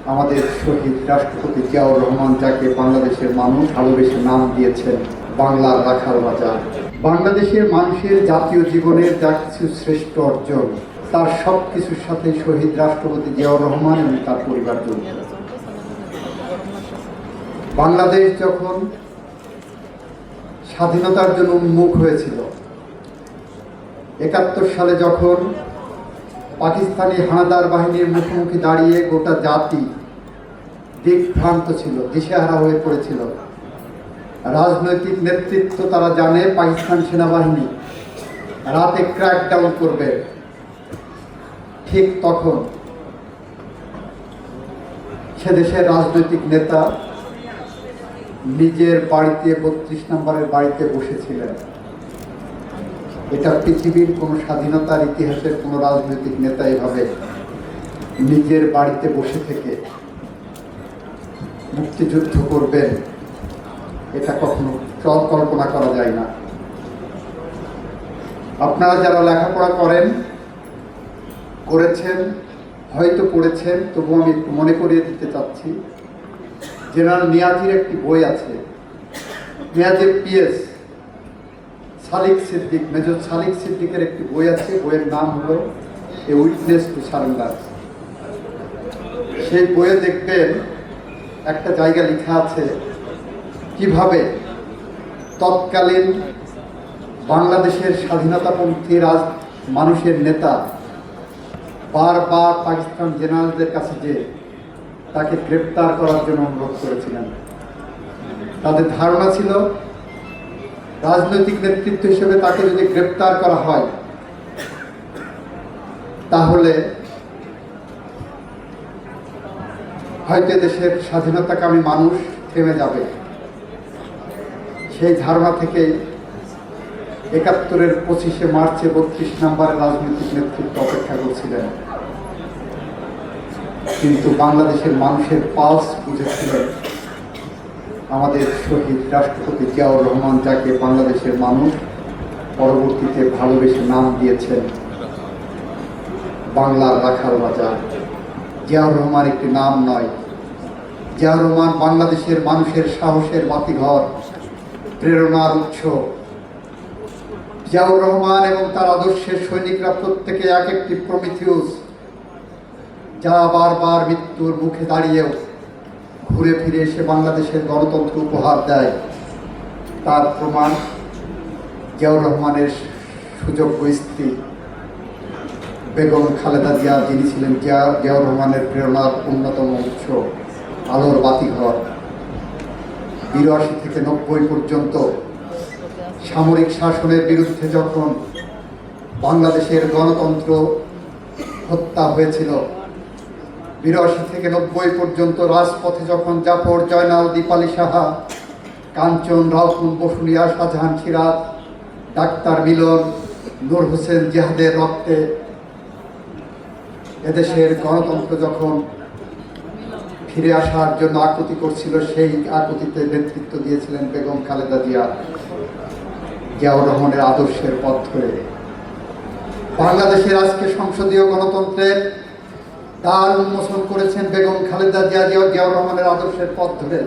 আমাদের শহীদ রাষ্ট্রপতি জিয়াউর রহমান, যাকে বাংলাদেশের মানুষ ভালোবেসে নাম দিয়েছেন বাংলার রাখাল রাজা। বাংলাদেশের মানুষের জাতীয় জীবনের যা কিছু শ্রেষ্ঠ অর্জন, তার সব কিছুর সাথে শহীদ রাষ্ট্রপতি জিয়াউর রহমান এবং তার পরিবার জড়িত। বাংলাদেশ যখন স্বাধীনতার জন্য উন্মুখ হয়েছিল, ৭১ সালে যখন পাকিস্তানি হানাদার বাহিনীর মুখোমুখি দাঁড়িয়ে গোটা জাতি দিকভ্রান্ত ছিল, দিশেহারা হয়ে পড়েছিল। রাজনৈতিক নেতৃত্ব তারা জানে পাকিস্তান সেনাবাহিনী রাতে ক্র্যাকডাউন করবে, ঠিক তখন সে দেশের রাজনৈতিক নেতা নিজের বাড়িতে ৩২ নম্বরের বাড়িতে বসেছিলেন। এটা পৃথিবীর কোনো স্বাধীনতার ইতিহাসের কোনো রাজনৈতিক নেতা এভাবে নিজের বাড়িতে বসে থেকে মুক্তিযুদ্ধ করবেন, এটা কখনো কল্পনা করা যায় না। আপনারা যারা লেখাপড়া করেছেন, হয়তো পড়েছেন, তবু আমি একটু মনে করিয়ে দিতে চাচ্ছি। জেনারেল নিয়াজির একটি বই আছে, নিয়াজির পিএস সালিক সিদ্দিক, মেজর সালিক সিদ্দিকের একটি বই আছে, বইয়ের নাম হলো এ উইটনেস টু সারেন্ডার। সেই বইয়ে দেখবেন একটা জায়গা লেখা আছে কিভাবে তৎকালীন বাংলাদেশের স্বাধীনতাপন্থী মানুষের নেতা বারবার পাকিস্তান জেনারেলদের কাছে যে তাকে গ্রেপ্তার করার জন্য অনুরোধ করেছিলেন। তাদের ধারণা ছিল রাজনৈতিক নেতৃত্ব হিসেবে তাকে যদি গ্রেপ্তার করা হয় তাহলে হয়তো দেশের স্বাধীনতাকামী মানুষ থেমে যাবে। সেই ধারণা থেকে ৭১-এর ২৫শে মার্চে ৩২ নম্বরের রাজনৈতিক নেতৃত্ব অপেক্ষা করছিলেন, কিন্তু বাংলাদেশের মানুষের পালস বুঝেছিলেন আমাদের শহীদ রাষ্ট্রপতি জিয়াউর রহমান, যাকে বাংলাদেশের মানুষ পরবর্তীতে ভালোবেসে নাম দিয়েছেন বাংলার রাখাল রাজা। জিয়াউর রহমান একটি নাম নয়, জিয়াউর রহমান বাংলাদেশের মানুষের সাহসের বাতিঘর, প্রেরণার উৎস। জিয়াউর রহমান এবং তার আদর্শের সৈনিকরা প্রত্যেকে এক একটি প্রমিথিউস, যা বারবার মৃত্যুর মুখে দাঁড়িয়েও ঘুরে ফিরে এসে বাংলাদেশের গণতন্ত্র উপহার দেয়। তার প্রমাণ জিয়াউর রহমানের সুযোগ্য স্ত্রী বেগম খালেদা জিয়া, যিনি ছিলেন জিয়াউর রহমানের প্রেরণার অন্যতম উৎস, আলোর বাতিঘর। ৮২ থেকে ৯০ পর্যন্ত সামরিক শাসনের বিরুদ্ধে যখন বাংলাদেশের গণতন্ত্র হত্যা হয়েছিল, ৮২ থেকে ৯০ পর্যন্ত রাজপথে যখন জাফর, জয়নাল, দীপালি সাহা, কাঞ্চন, রাউকুন, বসুনিয়া, শাহজাহান, সিরাজ, ডাক্তার মিলন, নূর হোসেন জিহাদের রক্তে এদেশের গণতন্ত্র যখন ফিরে আসার জন্য আকুতি করছিল, সেই আকুতিতে নেতৃত্ব দিয়েছিলেন বেগম খালেদা জিয়া। জিয়াউর রহমানের আদর্শের পথ ধরে বাংলাদেশের আজকে সংসদীয় গণতন্ত্রের দ্বার উন্মোচন করেছেন বেগম খালেদা জিয়া। জিয়াউর রহমানের আদর্শের পথ ধরে